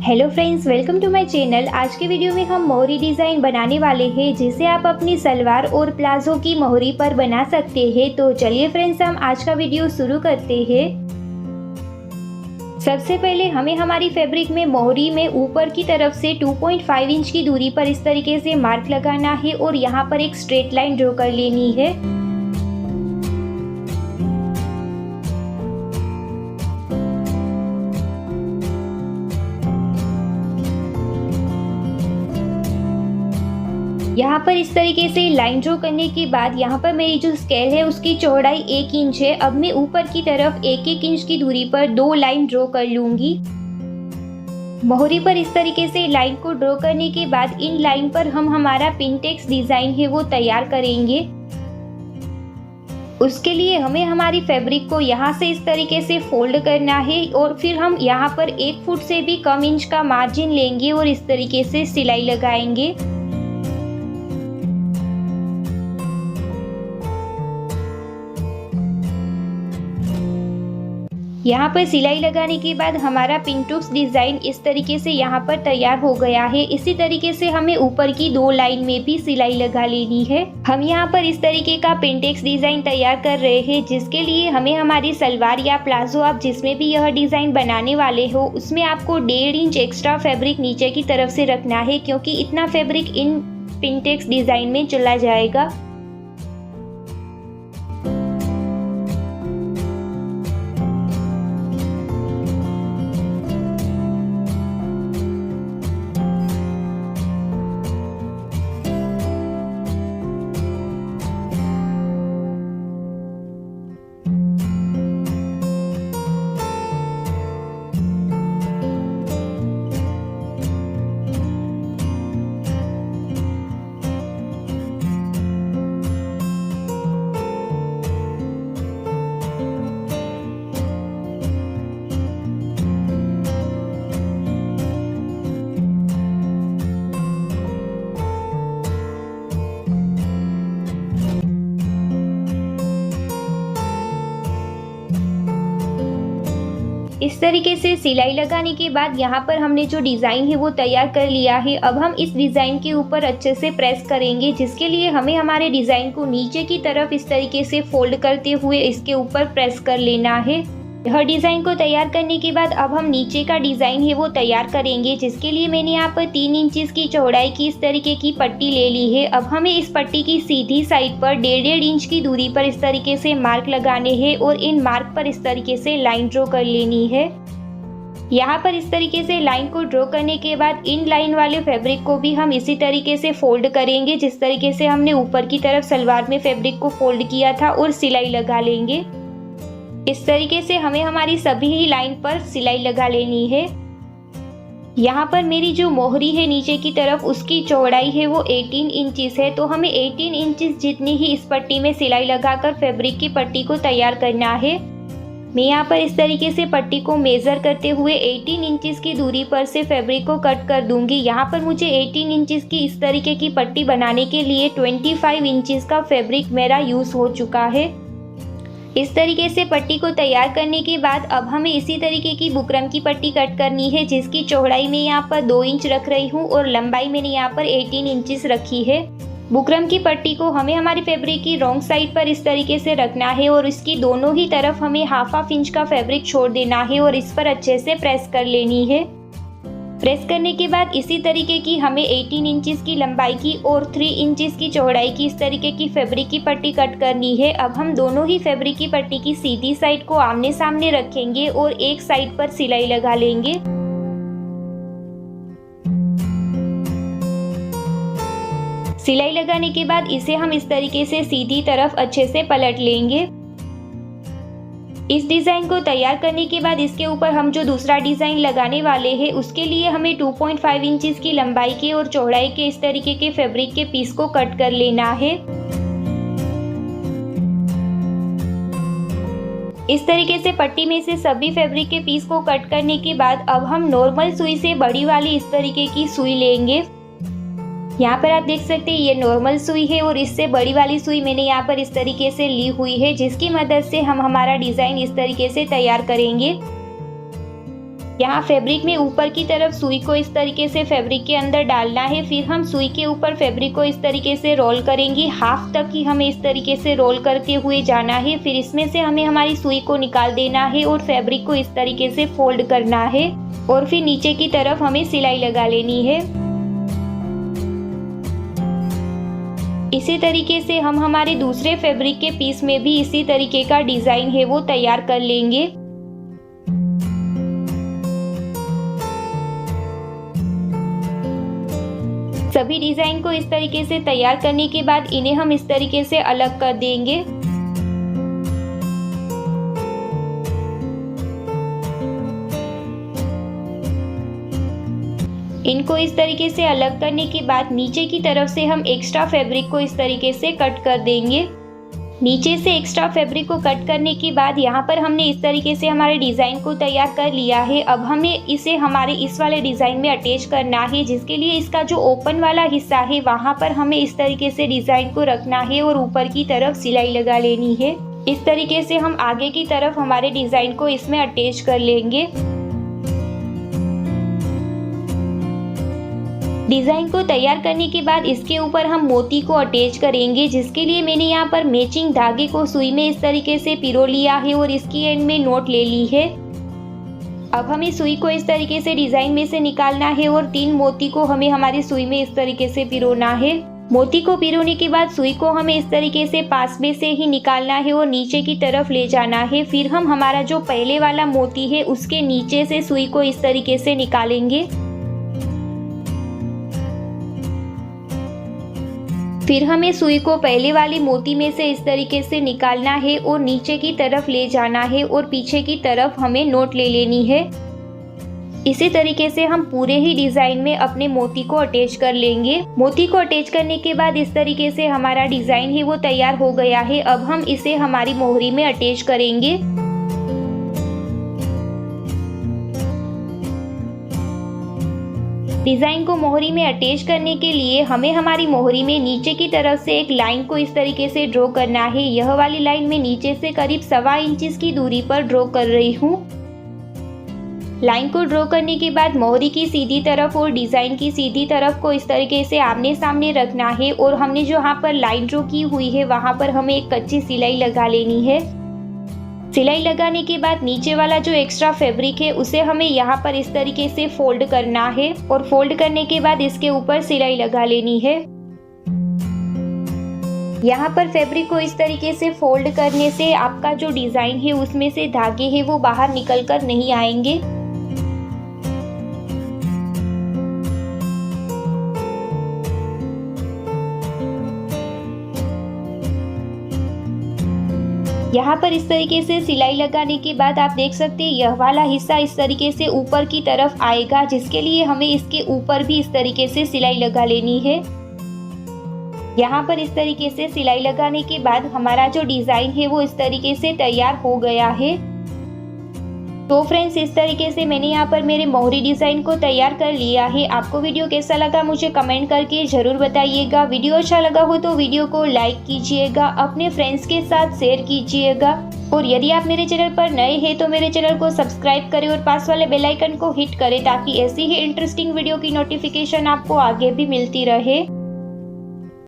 Hello friends, welcome to my channel. आज के video में हम मोहरी डिज़ाइन बनाने वाले हैं, जिसे आप अपनी सलवार और प्लाजो की मोहरी पर बना सकते हैं। तो चलिए फ्रेंड्स, हम आज का वीडियो शुरू करते हैं। सबसे पहले हमें हमारी फैब्रिक में मोहरी में ऊपर की तरफ से 2.5 इंच की दूरी पर इस तरीके से मार्क लगाना है और यहाँ पर एक स्ट्रेट लाइन ड्रॉ कर लेनी है। यहाँ पर इस तरीके से लाइन ड्रॉ करने के बाद यहाँ पर मेरी जो स्केल है उसकी चौड़ाई 1 इंच है। अब मैं ऊपर की तरफ 1-1 इंच की दूरी पर 2 लाइन ड्रॉ कर लूंगी। मोहरी पर इस तरीके से लाइन को ड्रॉ करने के बाद इन लाइन पर हम हमारा पिनटेक्स डिजाइन है वो तैयार करेंगे। उसके लिए हमें हमारी फैब्रिक को यहाँ से इस तरीके से फोल्ड करना है और फिर हम यहाँ पर 1 फुट से भी कम इंच का मार्जिन लेंगे और इस तरीके से सिलाई लगाएंगे। यहाँ पर सिलाई लगाने के बाद हमारा पिनटुक्स डिज़ाइन इस तरीके से यहाँ पर तैयार हो गया है। इसी तरीके से हमें ऊपर की 2 लाइन में भी सिलाई लगा लेनी है। हम यहाँ पर इस तरीके का पिनटेक्स डिज़ाइन तैयार कर रहे हैं, जिसके लिए हमें हमारी सलवार या प्लाजो आप जिसमें भी यह डिज़ाइन बनाने वाले हो उसमें आपको 1.5 इंच एक्स्ट्रा फैब्रिक नीचे की तरफ से रखना है, क्योंकि इतना फैब्रिक इन पिनटेक्स डिज़ाइन में चला जाएगा। इस तरीके से सिलाई लगाने के बाद यहाँ पर हमने जो डिज़ाइन है वो तैयार कर लिया है। अब हम इस डिज़ाइन के ऊपर अच्छे से प्रेस करेंगे, जिसके लिए हमें हमारे डिज़ाइन को नीचे की तरफ इस तरीके से फोल्ड करते हुए इसके ऊपर प्रेस कर लेना है। यह डिज़ाइन को तैयार करने के बाद अब हम नीचे का डिज़ाइन है वो तैयार करेंगे, जिसके लिए मैंने यहाँ पर 3 इंचेस की चौड़ाई की इस तरीके की पट्टी ले ली है। अब हमें इस पट्टी की सीधी साइड पर 1.5 इंच की दूरी पर इस तरीके से मार्क लगाने हैं और इन मार्क पर इस तरीके से लाइन ड्रॉ कर लेनी है। यहाँ पर इस तरीके से लाइन को ड्रॉ करने के बाद इन लाइन वाले फैब्रिक को भी हम इसी तरीके से फोल्ड करेंगे, जिस तरीके से हमने ऊपर की तरफ सलवार में फैब्रिक को फोल्ड किया था, और सिलाई लगा लेंगे। इस तरीके से हमें हमारी सभी ही लाइन पर सिलाई लगा लेनी है। यहाँ पर मेरी जो मोहरी है नीचे की तरफ उसकी चौड़ाई है वो 18 इंचेस है, तो हमें 18 इंचेस जितनी ही इस पट्टी में सिलाई लगाकर फैब्रिक की पट्टी को तैयार करना है। मैं यहाँ पर इस तरीके से पट्टी को मेज़र करते हुए 18 इंचेस की दूरी पर से फैब्रिक को कट कर दूंगी। यहाँ पर मुझे 18 इंचेस की इस तरीके की पट्टी बनाने के लिए 25 इंचेस का फैब्रिक मेरा यूज़ हो चुका है। इस तरीके से पट्टी को तैयार करने के बाद अब हमें इसी तरीके की बुकरम की पट्टी कट करनी है, जिसकी चौड़ाई मैं यहाँ पर 2 इंच रख रही हूँ और लंबाई मैंने यहाँ पर 18 इंचेस रखी है। बुकरम की पट्टी को हमें हमारी फैब्रिक की रॉन्ग साइड पर इस तरीके से रखना है और इसकी दोनों ही तरफ हमें हाफ इंच का फैब्रिक छोड़ देना है और इस पर अच्छे से प्रेस कर लेनी है। प्रेस करने के बाद इसी तरीके की हमें 18 इंचेस की लंबाई की और 3 इंचेस की चौड़ाई की इस तरीके की फैब्रिक की पट्टी कट करनी है। अब हम दोनों ही फैब्रिक की पट्टी की सीधी साइड को आमने सामने रखेंगे और एक साइड पर सिलाई लगा लेंगे। सिलाई लगाने के बाद इसे हम इस तरीके से सीधी तरफ अच्छे से पलट लेंगे। इस डिज़ाइन को तैयार करने के बाद इसके ऊपर हम जो दूसरा डिज़ाइन लगाने वाले हैं उसके लिए हमें 2.5 इंचेस की लंबाई के और चौड़ाई के इस तरीके के फैब्रिक के पीस को कट कर लेना है। इस तरीके से पट्टी में से सभी फैब्रिक के पीस को कट करने के बाद अब हम नॉर्मल सुई से बड़ी वाली इस तरीके की सुई लेंगे। यहाँ पर आप देख सकते हैं ये नॉर्मल सुई है और इससे बड़ी वाली सुई मैंने यहाँ पर इस तरीके से ली हुई है, जिसकी मदद से हम हमारा डिज़ाइन इस तरीके से तैयार करेंगे। यहाँ फैब्रिक में ऊपर की तरफ सुई को इस तरीके से फैब्रिक के अंदर डालना है। फिर हम सुई के ऊपर फैब्रिक को इस तरीके से रोल करेंगे। हाफ तक ही हमें इस तरीके से रोल करते हुए जाना है। फिर इसमें से हमें हमारी सुई को निकाल देना है और फैब्रिक को इस तरीके से फोल्ड करना है और फिर नीचे की तरफ हमें सिलाई लगा लेनी है। इसी तरीके से हम हमारे दूसरे फैब्रिक के पीस में भी इसी तरीके का डिजाइन है वो तैयार कर लेंगे। सभी डिजाइन को इस तरीके से तैयार करने के बाद इन्हें हम इस तरीके से अलग कर देंगे। इनको इस तरीके से अलग करने के बाद नीचे की तरफ से हम एक्स्ट्रा फैब्रिक को इस तरीके से कट कर देंगे। नीचे से एक्स्ट्रा फैब्रिक को कट करने के बाद यहाँ पर हमने इस तरीके से हमारे डिज़ाइन को तैयार कर लिया है। अब हमें इसे हमारे इस वाले डिज़ाइन में अटैच करना है, जिसके लिए इसका जो ओपन वाला हिस्सा है वहाँ पर हमें इस तरीके से डिज़ाइन को रखना है और ऊपर की तरफ सिलाई लगा लेनी है। इस तरीके से हम आगे की तरफ हमारे डिज़ाइन को इसमें अटैच कर लेंगे। डिज़ाइन को तैयार करने के बाद इसके ऊपर हम मोती को अटैच करेंगे, जिसके लिए मैंने यहाँ पर मैचिंग धागे को सुई में इस तरीके से पिरो लिया है और इसकी एंड में नोट ले ली है। अब हमें सुई को इस तरीके से डिज़ाइन में से निकालना है और 3 मोती को हमें हमारी सुई में इस तरीके से पिरोना है। मोती को पिरोने के बाद सुई को हमें इस तरीके से पास में से ही निकालना है और नीचे की तरफ ले जाना है। फिर हम हमारा जो पहले वाला मोती है उसके नीचे से सुई को इस तरीके से निकालेंगे। फिर हमें सुई को पहले वाली मोती में से इस तरीके से निकालना है और नीचे की तरफ ले जाना है और पीछे की तरफ हमें नोट ले लेनी है। इसी तरीके से हम पूरे ही डिज़ाइन में अपने मोती को अटैच कर लेंगे। मोती को अटैच करने के बाद इस तरीके से हमारा डिज़ाइन है वो तैयार हो गया है। अब हम इसे हमारी मोहरी में अटैच करेंगे। डिज़ाइन को मोहरी में अटैच करने के लिए हमें हमारी मोहरी में नीचे की तरफ से एक लाइन को इस तरीके से ड्रॉ करना है। यह वाली लाइन मैं नीचे से करीब 1.25 इंच की दूरी पर ड्रॉ कर रही हूँ। लाइन को ड्रॉ करने के बाद मोहरी की सीधी तरफ और डिज़ाइन की सीधी तरफ को इस तरीके से आमने सामने रखना है और हमने जो यहाँ पर लाइन ड्रॉ की हुई है वहाँ पर हमें एक कच्ची सिलाई लगा लेनी है। सिलाई लगाने के बाद नीचे वाला जो एक्स्ट्रा फैब्रिक है उसे हमें यहाँ पर इस तरीके से फोल्ड करना है और फोल्ड करने के बाद इसके ऊपर सिलाई लगा लेनी है। यहाँ पर फैब्रिक को इस तरीके से फोल्ड करने से आपका जो डिज़ाइन है उसमें से धागे हैं वो बाहर निकल कर नहीं आएंगे। यहाँ पर इस तरीके से सिलाई लगाने के बाद आप देख सकते हैं यह वाला हिस्सा इस तरीके से ऊपर की तरफ आएगा, जिसके लिए हमें इसके ऊपर भी इस तरीके से सिलाई लगा लेनी है। यहाँ पर इस तरीके से सिलाई लगाने के बाद हमारा जो डिज़ाइन है वो इस तरीके से तैयार हो गया है। तो फ्रेंड्स, इस तरीके से मैंने यहाँ पर मेरे मोहरी डिज़ाइन को तैयार कर लिया है। आपको वीडियो कैसा लगा मुझे कमेंट करके ज़रूर बताइएगा। वीडियो अच्छा लगा हो तो वीडियो को लाइक कीजिएगा, अपने फ्रेंड्स के साथ शेयर कीजिएगा और यदि आप मेरे चैनल पर नए हैं तो मेरे चैनल को सब्सक्राइब करें और पास वाले बेल आइकन को हिट करें ताकि ऐसी ही इंटरेस्टिंग वीडियो की नोटिफिकेशन आपको आगे भी मिलती रहे।